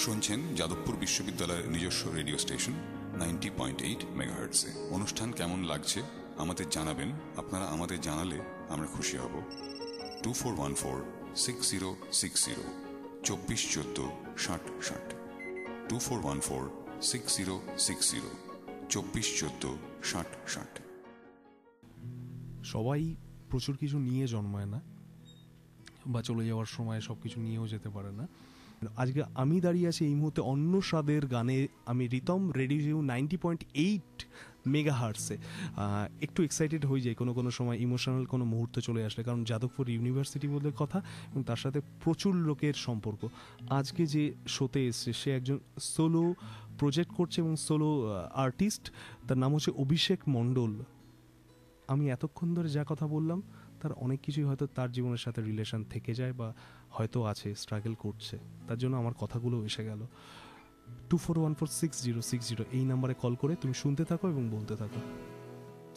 শুনছেন যাদবপুর বিশ্ববিদ্যালয়ের নিজস্ব রেডিও স্টেশন 90.8 মেগাহার্টজে। অনুষ্ঠান কেমন লাগছে আমাদের জানাবেন। আপনারা আমাদের জানালে আমরা খুশি হব। 2414-6060 2414 6060 2414-6060 2414 6060। সবাই প্রচুর কিছু নিয়ে জন্মায় না, বা চলে যাওয়ার সময় সব কিছু নিয়েও যেতে পারে না। আজকে আমি দাঁড়িয়ে আছি এই মুহূর্তে অন্য স্বাদের গানে। আমি রিতম, রেডিও 90.8 মেগাহার্টসে। একটু এক্সাইটেড হয়ে যাই কোনো সময় ইমোশনাল কোনো মুহূর্ত চলে আসলে, কারণ যাদবপুর ইউনিভার্সিটি বলে কথা এবং তার সাথে প্রচুর লোকের সম্পর্ক। আজকে যে শোতে এসছে সে একজন সোলো প্রজেক্ট করছে এবং সোলো আর্টিস্ট, তার নাম হচ্ছে অভিষেক মণ্ডল। আমি এতক্ষণ ধরে যা কথা বললাম তার অনেক কিছুই হয়তো তার জীবনের সাথে রিলেশন থেকে যায় বা হয়তো আছে, স্ট্রাগল করছে, তার জন্য আমার কথাগুলো এসে গেল। 2414-6060 এই নাম্বারে কল করে তুমি শুনতে থাকো এবং বলতে থাকো।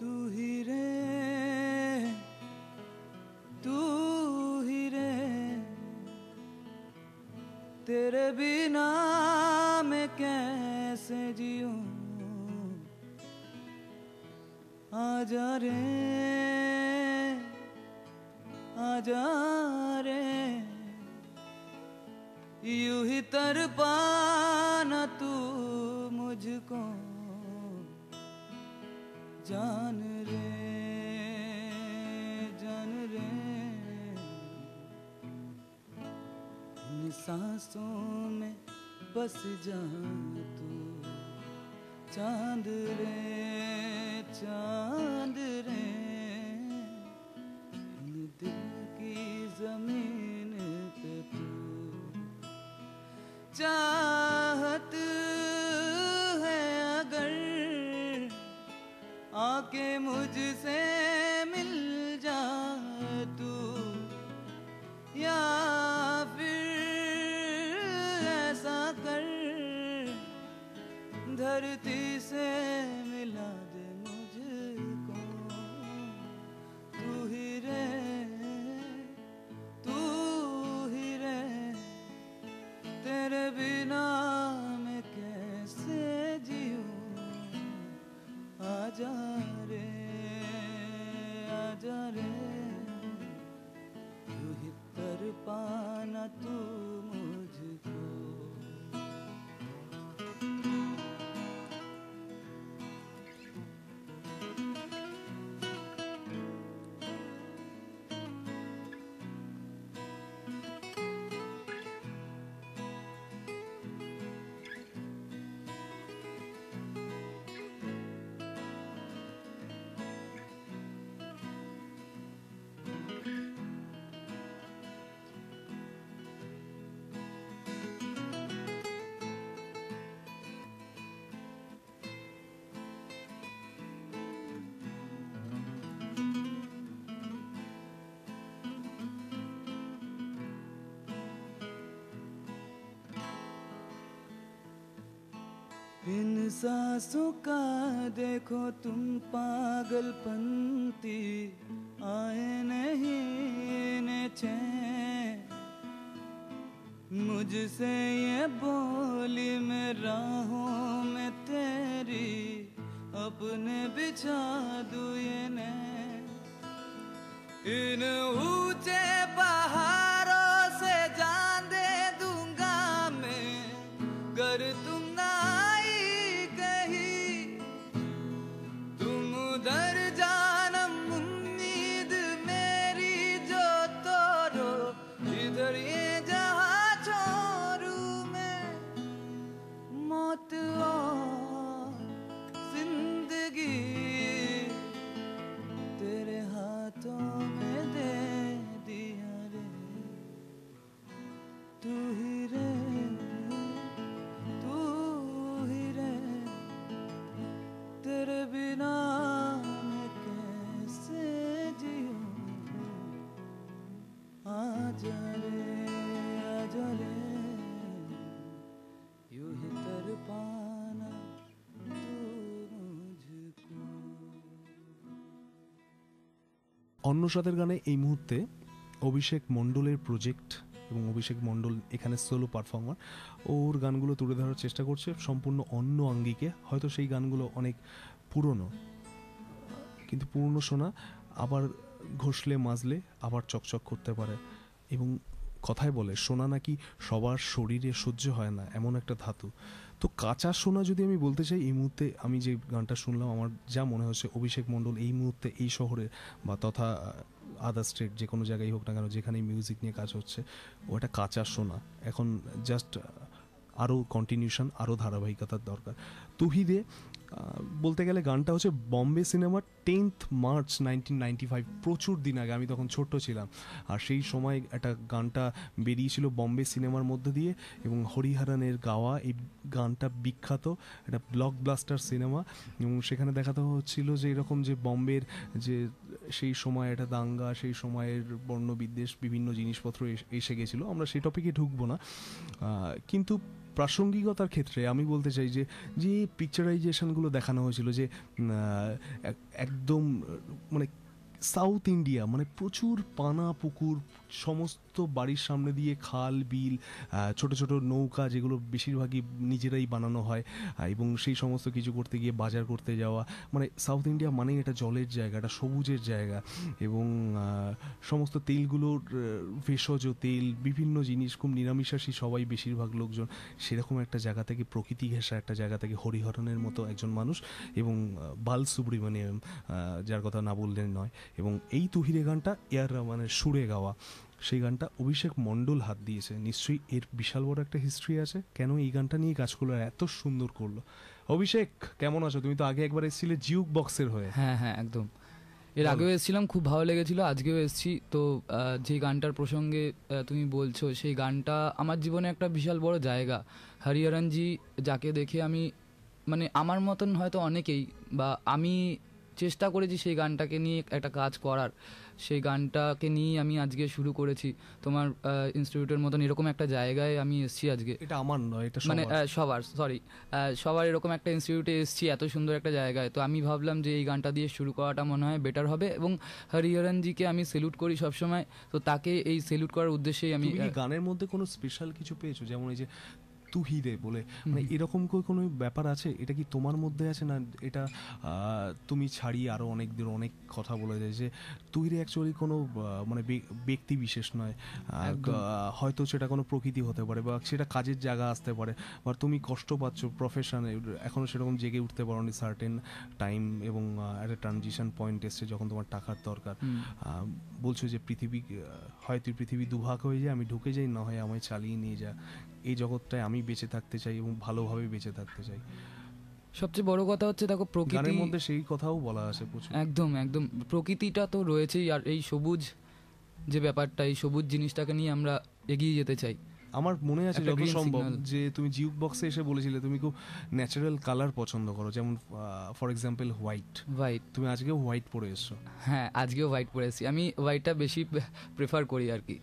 তু হি রে তেরে বিনা मैं कैसे जीऊं, आजा रे यूं ही तड़पाना तू मुझको, जान रे इन सांसों में बस जा तू, चांद रे इन दिल की जमीन पे तू, चाहत है अगर आके मुझसे मिल जा तू, या फिर ऐसा कर धरती से मिला दे मुझको, तू ही रे तेरे बिना मैं कैसे जीऊं, आजा रे यूं ही तड़पाना तू मुझको। इन सांसों का देखो तुम पागलपंती, आए नहीं ने चैन, मुझसे ये बोली मैं राहों में तेरी अपने बिछा दूं ये नैन, इन ऊंचे पहाड़ों से जान दे दूंगा मैं, गर तुम उधर जानम उम्मीद मेरी जो तोड़ो, इधर ये जहां छोड़ू मैं, मौत और जिंदगी तेरे हाथों में दे दिया रे, तू ही रे तेरे बिना मैं कैसे जीऊं, आजा रे यूं ही तड़पाना तू मुझको। অন্য স্বাদের গানে এই মুহূর্তে অভিষেক মণ্ডলের প্রজেক্ট এবং অভিষেক মণ্ডল এখানে সোলো পারফর্মার। ওর গানগুলো তুলে ধরার চেষ্টা করছে সম্পূর্ণ অন্য আঙ্গিকে। হয়তো সেই গানগুলো অনেক পুরনো, কিন্তু পুরনো শোনা আবার ঘষলে মাজলে আবার চকচক করতে পারে। এবং কথায় বলে সোনা নাকি সবার শরীরে সহ্য হয় না, এমন একটা ধাতু। তো কাঁচা সোনা যদি আমি বলতে চাই, এই মুহূর্তে আমি যে গানটা শুনলাম, আমার যা মনে হচ্ছে অভিষেক মণ্ডল এই মুহূর্তে এই শহরে বা তথা আদার স্টেট যে কোনো জায়গায় হোক না কেন, যেখানেই মিউজিক নিয়ে কাজ হচ্ছে, ও একটা কাঁচা সোনা। এখন জাস্ট আরও কন্টিনিউশন, আরও ধারাবাহিকতার দরকার। তুহিদে বলতে গেলে গানটা হচ্ছে বম্বে সিনেমার 10th মার্চ 1995, প্রচুর দিন আগে, আমি তখন ছোট্ট ছিলাম। আর সেই সময় একটা গানটা বেরিয়েছিল বম্বে সিনেমার মধ্যে দিয়ে, এবং হরিহরনের গাওয়া এই গানটা বিখ্যাত একটা ব্লকবাস্টার সিনেমা। এবং সেখানে দেখাতে হচ্ছিল যে এরকম যে বম্বের যে সেই সময় একটা দাঙ্গা, সেই সময়ের বর্ণবিদ্বেষ, বিভিন্ন জিনিসপত্র এসে গেছিলো। আমরা সেই টপিকে ঢুকবো না, কিন্তু প্রাসঙ্গিকতার ক্ষেত্রে আমি বলতে চাই যে যে পিকচারাইজেশনগুলো দেখানো হয়েছিল, যে একদম মানে সাউথ ইন্ডিয়া, মানে প্রচুর পানা পুকুর, সমস্ত বাড়ির সামনে দিয়ে খাল বিল, ছোট ছোট নৌকা, যেগুলো বেশিরভাগই নিজেরাই বানানো হয়, এবং সেই সমস্ত কিছু করতে গিয়ে বাজার করতে যাওয়া। মানে সাউথ ইন্ডিয়া মানেই এটা জলের জায়গা, এটা সবুজের জায়গা, এবং সমস্ত তেলগুলোর ভেষজ তেল, বিভিন্ন জিনিস, খুব নিরামিষাশী সবাই, বেশিরভাগ লোকজন। সেরকম একটা জায়গা থেকে, প্রকৃতি ঘেঁষা একটা জায়গা থেকে হরিহরনের মতো একজন মানুষ, এবং বাল সুব্রমণিয়াম, যার কথা না বললেন নয়। এবং এই তুহিরে গানটা এআর রহমানের সুরে গাওয়া, সেই গানটা অভিষেক মণ্ডল হাত দিয়েছে। নিশ্চয়ই এর বিশাল বড় একটা হিস্ট্রি আছে, কেন এই গানটা নিয়ে কাজ করলো, আর এত সুন্দর করলো। অভিষেক, কেমন আছো? তুমি তো আগে একবার এসেছিলে জিউক বক্সের হয়ে। হ্যাঁ হ্যাঁ, একদম। এর আগেও এসেছিলাম, খুব ভালো লেগেছিল, আজকেও এসেছি। তো যে গানটার প্রসঙ্গে তুমি বলছো, সেই গানটা আমার জীবনে একটা বিশাল বড় জায়গা। হরিহরনজি, যাকে দেখে আমি, মানে আমার মতন হয়তো অনেকেই, বা আমি চেষ্টা করেছি সেই গানটাকে নিয়ে একটা কাজ করার। সেই গানটাকে নিয়ে আমি আজকে শুরু করেছি তোমার ইনস্টিটিউটের মতন এরকম একটা জায়গায় আমি এসেছি আজকে। এটা আমার নয়, এটা মানে সবার এরকম একটা ইনস্টিটিউটে এসেছি, এত সুন্দর একটা জায়গায়। তো আমি ভাবলাম যে এই গানটা দিয়ে শুরু করাটা মনে হয় বেটার হবে। এবং হরিহরনজিকে আমি সেলুট করি সবসময়, তো তাকে এই সেলুট করার উদ্দেশ্যেই আমি। গানের মধ্যে কোনো স্পেশাল কিছু পেয়েছো, যেমন এই যে তুহিদে বলে, মানে এরকম কোনো ব্যাপার আছে? এটা কি তোমার মধ্যে আছে, না এটা তুমি ছাড়িয়ে আরও অনেক দূর অনেক কথা বলে যায় যে তুহিদে অ্যাকচুয়ালি কোনো মানে ব্যক্তি বিশেষ নয়, হয়তো সেটা কোনো প্রকৃতি হতে পারে, বা সেটা কাজের জায়গা আসতে পারে, বা তুমি কষ্ট পাচ্ছ প্রফেশনে, এখনও সেরকম জেগে উঠতে পারো নি সার্টেন টাইম, এবং একটা ট্রানজিশন পয়েন্ট এসছে যখন তোমার টাকার দরকার। বলছো যে পৃথিবী, হয়তো পৃথিবী দুভাগ হয়ে যায়, আমি ঢুকে যাই, না হয় আমায় চালিয়ে নিয়ে যা। এই জগৎটায় আমি বেঁচে থাকতে চাই, এবং ভালোভাবে বেঁচে থাকতে চাই। সবচেয়ে বড় কথা হচ্ছে, দেখো, প্রকৃতির মধ্যে সেই কথাও বলা আছে প্রচুর। একদম একদম, প্রকৃতিটা তো রয়েছেই, আর এই সবুজ যে ব্যাপারটা, এই সবুজ জিনিসটাকে নিয়ে আমরা এগিয়ে যেতে চাই। আমার মনে আছে যত সম্ভব যে তুমি জিউক বক্সে এসে বলেছিলে তুমি খুব ন্যাচারাল কালার পছন্দ করো, যেমন ফর এক্সাম্পল হোয়াইট। তুমি আজকেও হোয়াইট পরে এসছো। হ্যাঁ, আজকেও হোয়াইট পরে এসেছি। আমি হোয়াইটটা বেশি প্রেফার করি আর কি।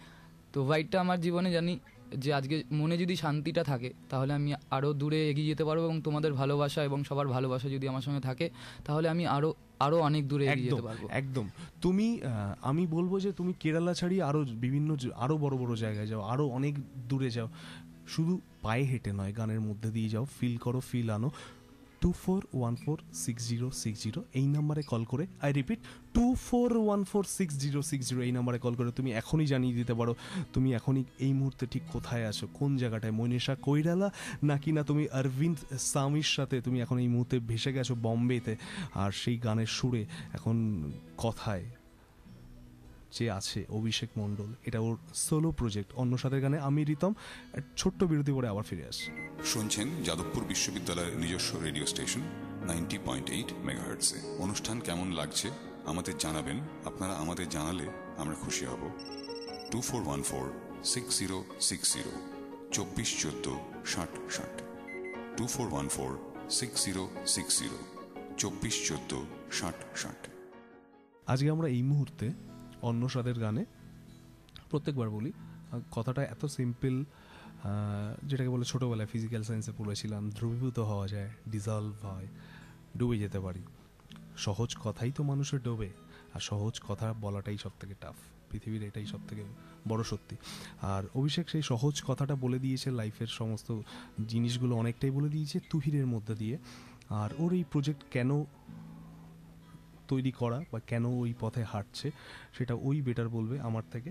তো হোয়াইটটা আমার জীবনে, জানি যে আজকে মনে যদি শান্তিটা থাকে, তাহলে আমি আরও দূরে এগিয়ে যেতে পারবো, এবং তোমাদের ভালোবাসা এবং সবার ভালোবাসা যদি আমার সঙ্গে থাকে, তাহলে আমি আরো অনেক দূরে এগিয়ে যেতে পারবো। একদম। তুমি, আমি বলবো যে তুমি কেরালা ছাড়িয়ে আরো বিভিন্ন, আরো বড় বড় জায়গায় যাও, আরো অনেক দূরে যাও, শুধু পায়ে হেঁটে নয়, গানের মধ্যে দিয়ে যাও, ফিল করো, ফিল আনো। 24146060 এই নাম্বারে কল করে, আই রিপিট 24146060 এই নাম্বারে কল করে তুমি এখনই জানিয়ে দিতে পারো তুমি এখনই এই মুহূর্তে ঠিক কোথায় আছো, কোন জায়গাটায়, মনীষা কৈরালা নাকি না তুমি অরবিন্দ স্বামীর সাথে তুমি এখন এই মুহূর্তে ভেসে গেছো বম্বেতে। আর সেই গানের সুরে এখন কথায় যে আছে অভিষেক মণ্ডল, এটা ওর সোলো প্রজেক্ট। অন্য সাথে গানে আমি রিতম। ছোট্ট বিরতি পরে আবার ফিরে আসছি। শুনছেন যাদবপুর বিশ্ববিদ্যালয়ের নিজস্ব রেডিও স্টেশন 90.8 মেগাহার্টজে। অনুষ্ঠান কেমন লাগছে আমাদের জানাবেন। আপনারা আমাদের জানালে আমরা খুশি হব। 24146060 241460 24146060 241460। আজকে আমরা এই মুহূর্তে অন্য স্বাদের গানে, প্রত্যেকবার বলি কথাটা এত সিম্পল, যেটাকে বলে ছোটোবেলায় ফিজিক্যাল সায়েন্সে পড়েছিলাম, দ্রবীভূত হওয়া যায়, ডিজলভ হয়, ডুবে যেতে পারি। সহজ কথাই তো মানুষের ডোবে, আর সহজ কথা বলাটাই সব থেকে টাফ। পৃথিবীর এটাই সব থেকে বড় সত্যি। আর অভিষেক সেই সহজ কথাটা বলে দিয়েছে, লাইফের সমস্ত জিনিসগুলো অনেকটাই বলে দিয়েছে তুহিরের মধ্যে দিয়ে। আর ওর এই প্রজেক্ট কেন তৈরি করা বা কেন ওই পথে হাঁটছে সেটা ওই বেটার বলবে আমার থেকে।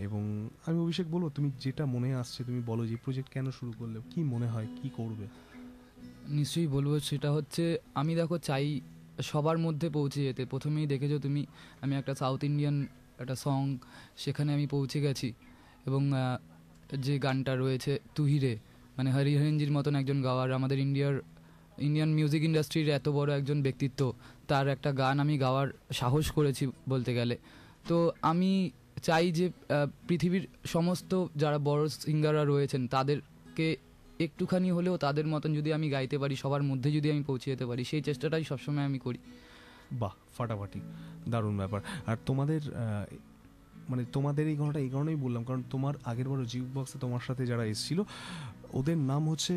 এবং আমি অভিষেক বলবো, তুমি যেটা মনে আসছে তুমি বলো, যে প্রজেক্ট কেন শুরু করলে, কি মনে হয় কি করবে? নিশ্চয়ই বলবো, সেটা হচ্ছে আমি দেখো চাই সবার মধ্যে পৌঁছে যেতে। প্রথমেই দেখেছো তুমি, আমি একটা সাউথ ইন্ডিয়ান একটা সং, সেখানে আমি পৌঁছে গেছি। এবং যে গানটা রয়েছে তুহিরে, মানে হরিহরনজির মতন একজন গাওয়ার, আমাদের ইন্ডিয়ান মিউজিক ইন্ডাস্ট্রির এত বড় একজন ব্যক্তিত্ব, তার একটা গান আমি গাওয়ার সাহস করেছি বলতে গেলে। তো আমি চাই যে পৃথিবীর সমস্ত যারা বড় সিঙ্গাররা রয়েছেন তাদেরকে একটুখানি হলেও তাদের মতন যদি আমি গাইতে পারি, সবার মধ্যে যদি আমি পৌঁছে যেতে পারি, সেই চেষ্টাটাই সবসময় আমি করি। বাহ, ফাটাফাটি, দারুণ ব্যাপার। আর তোমাদের মানে তোমাদের এই ঘটনাটা এই কারণেই বললাম, কারণ তোমার আগের বড় জিউক বক্সে তোমার সাথে যারা এসেছিল ওদের নাম হচ্ছে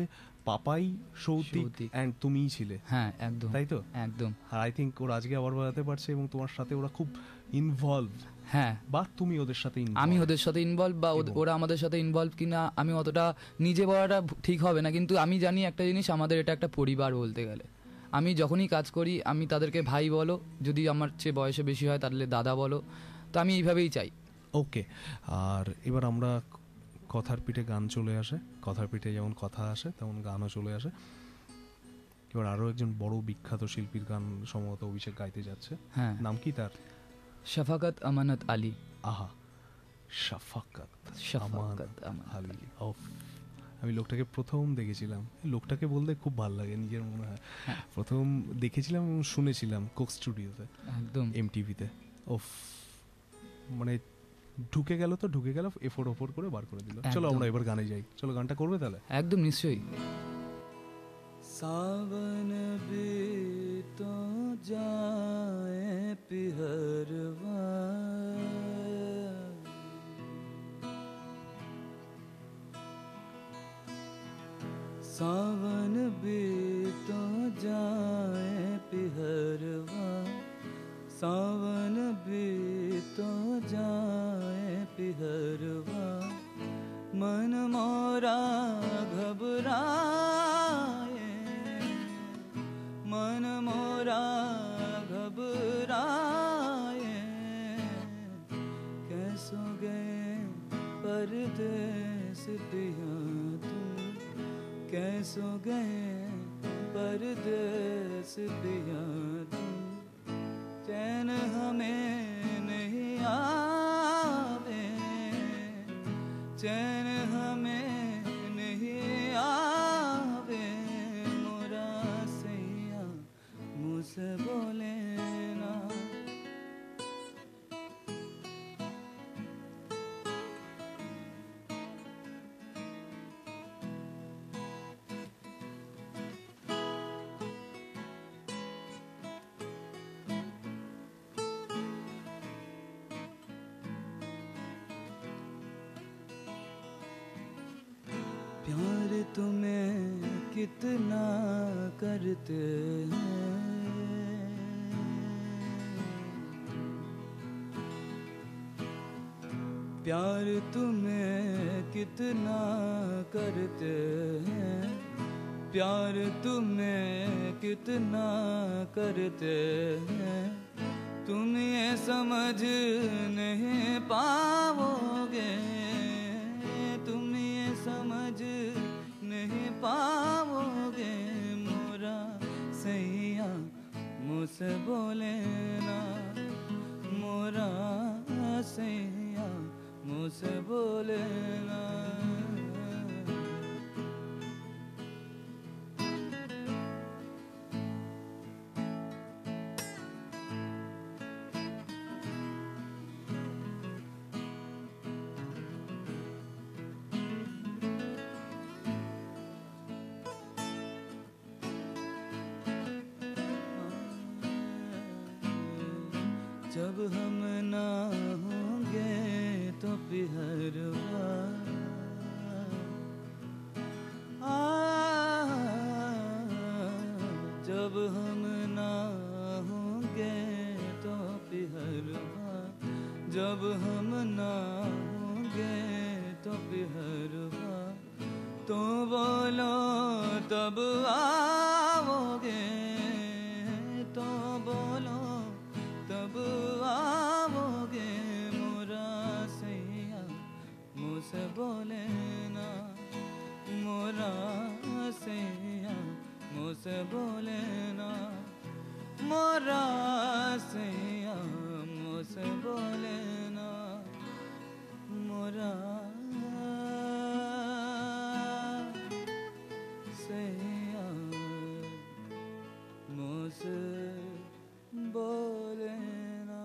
পাপাই, সৌতিক অ্যান্ড তুমিই ছিলে। হ্যাঁ একদম, তাই তো? একদম। আর আই থিঙ্ক ওরা আজকে আবার বাজাতে পারছে এবং তোমার সাথে ওরা খুব ইনভলভ। হ্যাঁ, বা তুমি ওদের সাথে আমি ওদের সাথে ইনভলভ বা ওরা আমাদের সাথে ইনভলভ কিনা আমি অতটা নিজে বলাটা ঠিক হবে না, কিন্তু আমি জানি একটা জিনিস, আমাদের এটা একটা পরিবার বলতে গেলে। আমি যখনই কাজ করি আমি তাদেরকে ভাই বলো, যদি আমার চেয়ে বয়সে বেশি হয় তাহলে দাদা বলো, তো আমি এইভাবেই চাই। ওকে, আর এবার আমরা কথার পিঠে গান চলে আসে, কথার পিঠে যেমন কথা আসে তেমন গানও চলে আসে। এবার আরও একজন বড় বিখ্যাত শিল্পীর গান সম্ভবত অভিষেক গাইতে যাচ্ছে। হ্যাঁ, নাম কি তার? শাফাকাত আমানত আলী। আহা, শাফাকাত শাফাকাত আলী। আমি লোকটাকে প্রথম দেখেছিলাম, লোকটাকে বলতে খুব ভালো লাগে, নিজের মনে হয় প্রথম দেখেছিলাম এবং শুনেছিলাম কোক স্টুডিওতে, একদম এমটিভিতে। ওফ, মানে ঢুকে গেল এফোর ওফোর করে বার করে দিল। চলো আমরা এবার গানে যাই, চলো গানটা করবে তাহলে? একদম, নিশ্চয়ই। सावन भी तो जाए पिहरवा, सावन भी तो जाए पिहरवा, सावन भी तो जाए पिहरवा, मन मोरा घबराए, मन मोरा घबराए, कैसो गए परदेस पिया तुम, कैसो गए परदेस पिया तुम, चैन हमें नहीं आवे, चैन हमें नहीं आवे, मोरा सैया मुझसे बोले ना। प्यार तुम्हें कितना करते हैं, प्यार तुम्हें कितना करते हैं, प्यार तुम्हें कितना करते हैं, तुम ये समझ नहीं पाओगे, तुम ये समझ नहीं पाओगे, मोरा सैया मुझसे बोले ना, मोरा सैया मुझसे बोले ना। जब हम ना होंगे तो पिहरवा, जब हम ना होंगे तो पिहरवा, जब हम तो बोलो तब आओगे, तो बोलो तब आओगे मोरा सैया मुझसे बोले ना, मोरा सैया मुझसे बोले ना, मोरा सैया मुझसे बोले ना, मोरा सैया मुझसे बोले ना।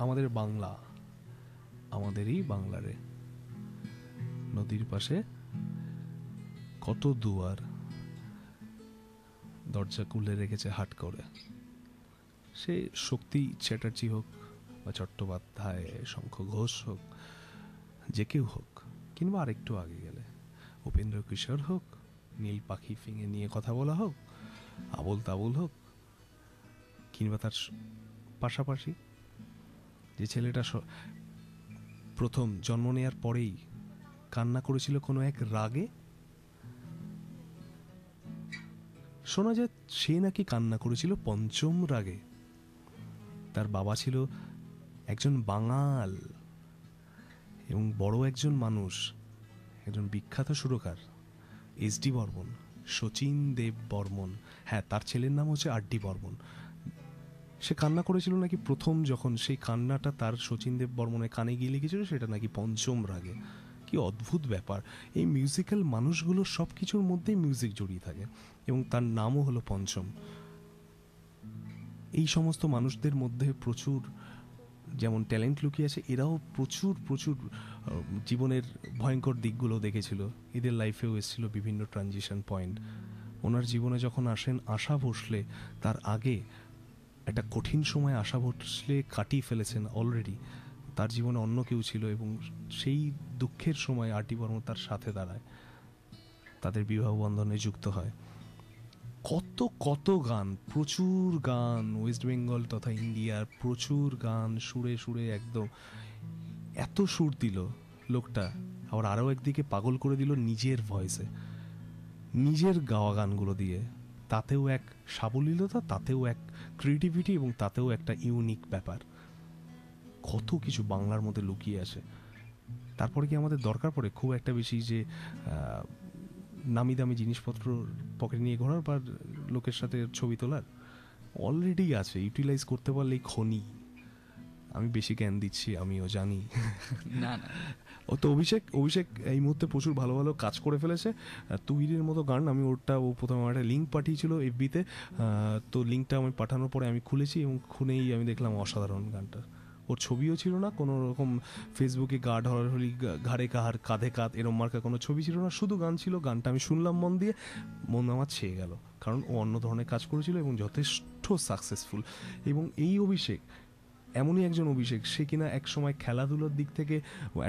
আমাদের বাংলা, আমাদেরই বাংলারে, নদীর পাশে কত দুয়ার, দরজা খুলে রেখেছে হাট করে। সে শক্তি চ্যাটার্জি হোক বা চট্টোপাধ্যায়, শঙ্খ ঘোষ হোক, যে কেউ হোক, কিংবা আরেকটু আগে গেলে উপেন্দ্র কিশোর হোক, নীল পাখি ফিঙে নিয়ে কথা বলা হোক, আবোল তাবোল হোক, কিংবা তার পাশাপাশি যে ছেলেটা প্রথম জন্ম নেওয়ার পরেই কান্না করেছিল কোনো এক রাগে, শোনা যায় সে নাকি কান্না করেছিল পঞ্চম রাগে। তার বাবা ছিল একজন বাঙাল এবং বড় একজন মানুষ, একজন বিখ্যাত সুরকার, এস.ডি. বর্মন, শচীন দেব বর্মন। হ্যাঁ, তার ছেলের নাম হচ্ছে আর.ডি. বর্মন। সে কান্না করেছিল নাকি প্রথম, যখন সেই কান্নাটা তার শচীন দেব বর্মনের কানে গিয়ে লেগেছিল, সেটা নাকি পঞ্চম রাগে। কি অদ্ভুত ব্যাপার! এই মিউজিক্যাল মানুষগুলো সব কিছুর মধ্যেই মিউজিক জড়িয়ে থাকে এবং তার নামও হলো পঞ্চম। এই সমস্ত মানুষদের মধ্যে প্রচুর যেমন ট্যালেন্ট লুকিয়ে আছে, এরাও প্রচুর প্রচুর জীবনের ভয়ঙ্কর দিকগুলো দেখেছিল। এদের লাইফেও এসেছিল বিভিন্ন ট্রানজিশন পয়েন্ট। ওনার জীবনে যখন আসেন আশা ভোসলে, তার আগে একটা কঠিন সময় আশা ভোসলে কাটিয়ে ফেলেছেন অলরেডি। তার জীবনে অন্য কেউ ছিল এবং সেই দুঃখের সময় আর.ডি. বর্মন তার সাথে দাঁড়ায়, তাদের বিবাহ বন্ধনে যুক্ত হয়। কত কত গান, প্রচুর গান, ওয়েস্ট বেঙ্গল তথা ইন্ডিয়ার প্রচুর গান, সুরে সুরে একদম এত সুর দিল লোকটা। আবার আরও একদিকে পাগল করে দিল নিজের ভয়েসে, নিজের গাওয়া গানগুলো দিয়ে। তাতেও এক সাবলীলতা, তাতেও এক ক্রিয়েটিভিটি এবং তাতেও একটা ইউনিক ব্যাপার। কত কিছু বাংলার মধ্যে লুকিয়ে আছে। তারপরে কি আমাদের দরকার পড়ে খুব একটা বেশি যে নামি দামি জিনিসপত্র পকেটে নিয়ে ঘোরার বা লোকের সাথে ছবি তোলার? অলরেডি আছে, ইউটিলাইজ করতে পারলেই খনি। আমি বেশি জ্ঞান দিচ্ছি, আমিও জানি। না না, ও তো অভিষেক এই মুহূর্তে প্রচুর ভালো ভালো কাজ করে ফেলেছে। তুহিরের মতো গান, আমি ও প্রথমে আমার একটা লিঙ্ক পাঠিয়েছিল এফবিতে, তো লিঙ্কটা আমি পাঠানোর পরে আমি খুলেছি এবং খুনেই আমি দেখলাম অসাধারণ গানটা। ওর ছবিও ছিল না কোনো রকম, ফেসবুকে গা ঢলাঢলি, ঘাড়ে কাহার, কাঁধে কাঁধ এরম মার্কা কোনো ছবি ছিল না, শুধু গান ছিল। গানটা আমি শুনলাম মন দিয়ে, মন আমার ছেয়ে গেল, কারণ ও অন্য ধরনের কাজ করেছিল এবং যথেষ্ট সাকসেসফুল। এবং এই অভিষেক এমনই একজন অভিষেক, সে কিনা একসময় খেলাধুলোর দিক থেকে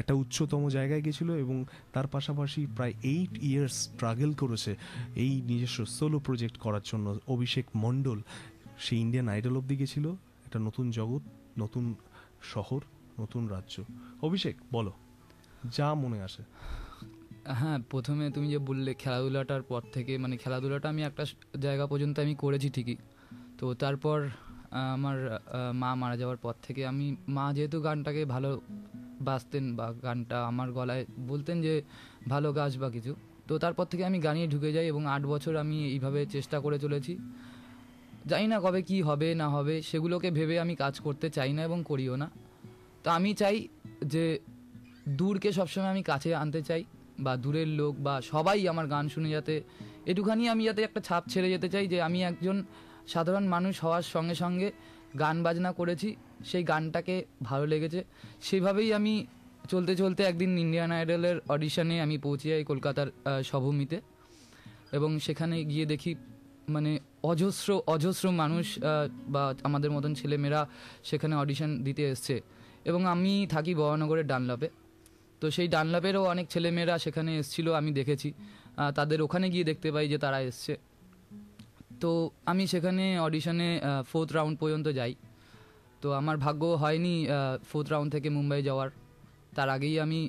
একটা উচ্চতম জায়গায় গেছিল এবং তার পাশাপাশি প্রায় 8 ইয়ার্স স্ট্রাগল করেছে এই নিজস্ব সোলো প্রজেক্ট করার জন্য। অভিষেক মণ্ডল সে ইন্ডিয়ান আইডল অব্দি গেছিল, একটা নতুন জগৎ, নতুন শহর, নতুন রাজ্য। অভিষেক, বলো যা মনে আসে। হ্যাঁ, প্রথমে তুমি যে বললে খেলাধুলাটার পর থেকে, মানে খেলাধুলাটা আমি একটা জায়গা পর্যন্ত আমি করেছি ঠিকই, তো তারপর আমার মা মারা যাওয়ার পর থেকে মা যেহেতু গানটাকে ভালো বাজতেন বা গানটা আমার গলায় বলতেন যে ভালো গাছ বা কিছু, তো তারপর থেকে আমি গানে ঢুকে যাই এবং 8 বছর আমি এইভাবে চেষ্টা করে চলেছি। জানি না কবে কি হবে না হবে, সেগুলোকে ভেবে আমি কাজ করতে চাই না এবং করিও না। তো আমি চাই যে দূরকে সবসময় আমি কাছে আনতে চাই, বা দূরের লোক বা সবাই আমার গান শুনে যাতে একটুখানি আমি যাতে একটা ছাপ ছেড়ে যেতে চাই যে আমি একজন সাধারণ মানুষ হওয়ার সঙ্গে সঙ্গে গান বাজনা করেছি, সেই গানটাকে ভালো লেগেছে। সেইভাবেই আমি চলতে চলতে একদিন ইন্ডিয়ান আইডলের অডিশনে আমি পৌঁছে যাই কলকাতার সভূমিতে, এবং সেখানে গিয়ে দেখি মানে অজস্র অজস্র মানুষ বা আমাদের মতন ছেলেমেয়েরা সেখানে অডিশন দিতে এসছে। এবং আমি থাকি বরানগরের ডানলপে, তো সেই ডানলপেরও অনেক ছেলেমেয়েরা সেখানে এসেছিলো, আমি দেখেছি। তাদের ওখানে গিয়ে দেখতে পাই যে তারা এসছে। তো আমি সেখানে অডিশনে 4th রাউন্ড পর্যন্ত যাই। তো আমার ভাগ্য হয়নি 4th রাউন্ড থেকে মুম্বাই যাওয়ার, তার আগেই আমি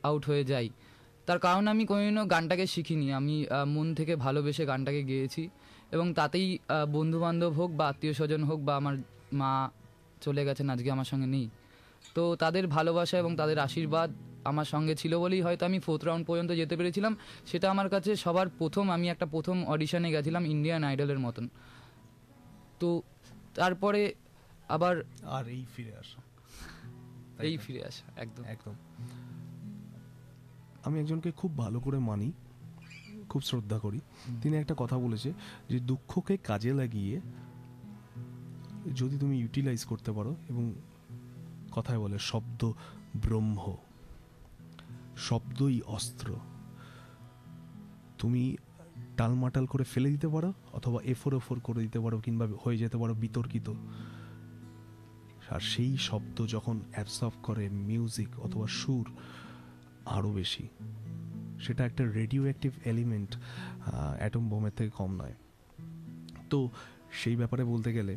আউট হয়ে যাই, তার কারণ আমি কোনোদিনও গানটাকে শিখিনি, আমি মন থেকে ভালোবেসে গানটাকে গেয়েছি এবং তাতেই বন্ধুবান্ধব হোক বা আত্মীয় স্বজন হোক বা আমার মা চলে গেছেন আজকে আমার সঙ্গে নেই, তো তাদের ভালোবাসা এবং তাদের আশীর্বাদ আমার সঙ্গে ছিল বলেই হয়তো আমি 4th রাউন্ড পর্যন্ত যেতে পেরেছিলাম। সেটা আমার কাছে সবার প্রথম, আমি একটা প্রথম অডিশনে গেছিলাম ইন্ডিয়ান আইডলের মতন। তো তারপরে আবার আর এই ফিরে আসা, এই ফিরে আসা একদম একদম। আমি একজনকে খুব ভালো করে মানি, খুব শ্রদ্ধা করি। তিনি একটা কথা বলেছে যে দুঃখকে কাজে লাগিয়ে যদি তুমি ইউটিলাইজ করতে পারো, এবং কথায় বলে শব্দ ব্রহ্ম, শব্দই অস্ত্র, তুমি টালমাটাল করে ফেলে দিতে পারো অথবা এফোর করে দিতে পারো, কিংবা হয়ে যেতে পারো বিতর্কিত। আর সেই শব্দ যখন অ্যাবসর্ব করে মিউজিক অথবা সুর আরও বেশি, সেটা একটা রেডিও অ্যাক্টিভ এলিমেন্ট, অ্যাটম বোমের থেকে কম নয়। তো সেই ব্যাপারে বলতে গেলে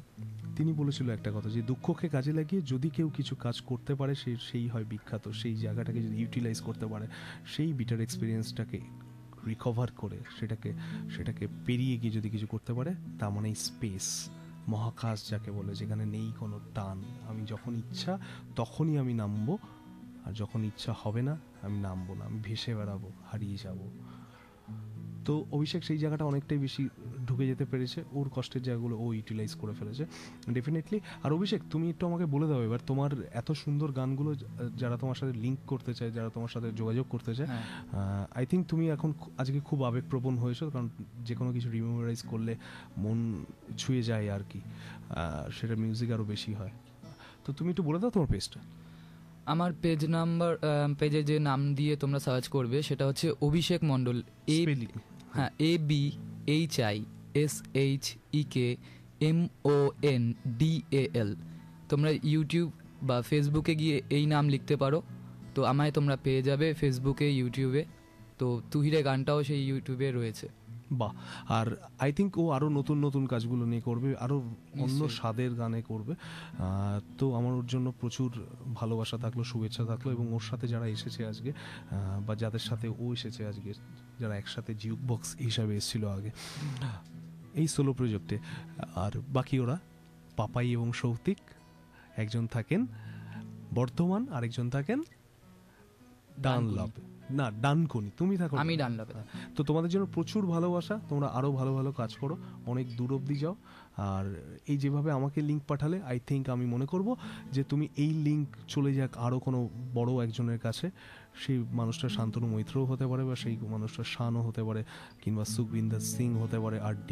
তিনি বলেছিল একটা কথা, যে দুঃখকে কাজে লাগিয়ে যদি কেউ কিছু কাজ করতে পারে সেই হয় বিখ্যাত। সেই জায়গাটাকে যদি ইউটিলাইজ করতে পারে, সেই বিটার এক্সপিরিয়েন্সটাকে রিকভার করে সেটাকে পেরিয়ে গিয়ে যদি কিছু করতে পারে, তার মানে স্পেস, মহাকাশ যাকে বলে, যেখানে নেই কোনো টান। আমি যখন ইচ্ছা তখনই আমি নামবো, আর যখন ইচ্ছা হবে না আমি নামবো না, আমি ভেসে বেড়াবো, হারিয়ে যাব। তো অভিষেক সেই জায়গাটা অনেকটাই বেশি ঢুকে যেতে পেরেছে, ওর কষ্টের জায়গাগুলো ও ইউটিলাইজ করে ফেলেছে ডেফিনেটলি। আর অভিষেক, তুমি একটু আমাকে বলে দাও এবার, তোমার এত সুন্দর গানগুলো যারা তোমার সাথে লিঙ্ক করতে চায়, যারা তোমার সাথে যোগাযোগ করতে চায়, আই থিঙ্ক তুমি এখন আজকে খুব আবেগপ্রবণ হয়েছো, কারণ যে কোনো কিছু রিমেমোরাইজ করলে মন ছুঁয়ে যায় আর কি, সেটা মিউজিক আরও বেশি হয়। তো তুমি একটু বলে দাও তোমার পেজটা। আমার পেজে যে নাম দিয়ে তোমরা সার্চ করবে সেটা হচ্ছে অভিষেক মণ্ডল, হ্যাঁ, ABHISHEKMONDAL। তোমরা ইউটিউব বা ফেসবুকে গিয়ে এই নাম লিখতে পারো, তো আমায় তোমরা পেয়ে যাবে ফেসবুকে, ইউটিউবে। তো তুহিরে গানটাও সেই ইউটিউবে রয়েছে। বাহ। আর আই থিঙ্ক ও আরও নতুন নতুন কাজগুলো নিয়ে করবে, আরও অন্য স্বাদের গানে করবে। তো আমার ওর জন্য প্রচুর ভালোবাসা থাকলো, শুভেচ্ছা থাকলো, এবং ওর সাথে যারা এসেছে আজকে, বা যাদের সাথে ও এসেছে আজকে, যারা একসাথে জিউক বক্স হিসাবে এসেছিল আগে এই সোলো প্রজেক্টে, আর বাকি ওরা পাপাই এবং সৌতিক, একজন থাকেন বর্ধমান, আরেকজন থাকেন ডানলপ, না ডানকুনি, তুমি থাকো, আমি ডানলপে। তো তোমাদের জন্য প্রচুর ভালোবাসা, তোমরা আরও ভালো ভালো কাজ করো, অনেক দূর অবধি যাও। আর এই যেভাবে আমাকে লিঙ্ক পাঠালে, আই থিঙ্ক আমি মনে করব যে তুমি এই লিঙ্ক চলে যাক আরও কোনো বড় একজনের কাছে, সেই মানুষটা শান্তনু মৈত্রও হতে পারে, বা সেই মানুষটা শানও হতে পারে, কিংবা সুখবিন্দর সিং হতে পারে, R.D.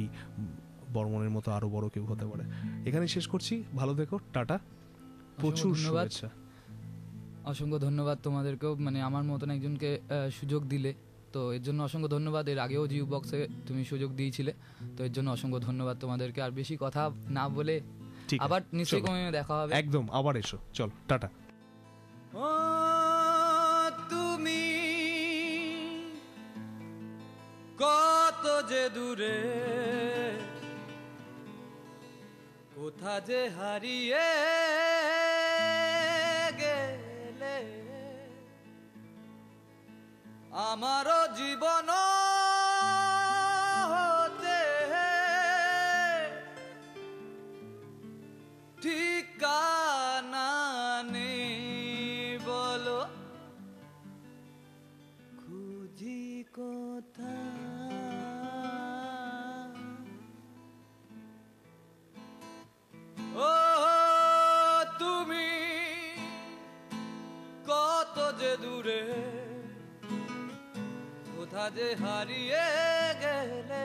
বর্মনের মতো আরও বড় কেউ হতে পারে। এখানে শেষ করছি, ভালো থেকো, টাটা, প্রচুর শুভেচ্ছা। অসংখ্য ধন্যবাদ তোমাদেরকেও, মানে আমার মতন একজনকে সুযোগ দিলে, তো এর জন্য অসংখ্য ধন্যবাদ। এর আগেও জিউ বক্সে তুমি সুযোগ দিয়েছিলে, তো এর জন্য অসংখ্য ধন্যবাদ তোমাদেরকে। আর বেশি কথা না বলে আবার নিশ্চয়ই কোনো দেখা হবে, একদম, আবার এসো, চল, টাটা। ও তুমি কত যে দূরে, কোথা যে হারিয়ে গেলে, আমারও জীবন হতে ঠিকানা নেই, বলো খুঁজি কোথায়। ও তুমি কত যে দূরে, কোথা যে হারিয়ে গেলে,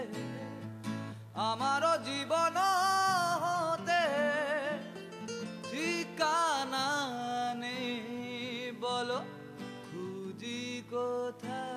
আমারও জীবন হতে ঠিকানা নেই, বলো খুঁজি কোথায়।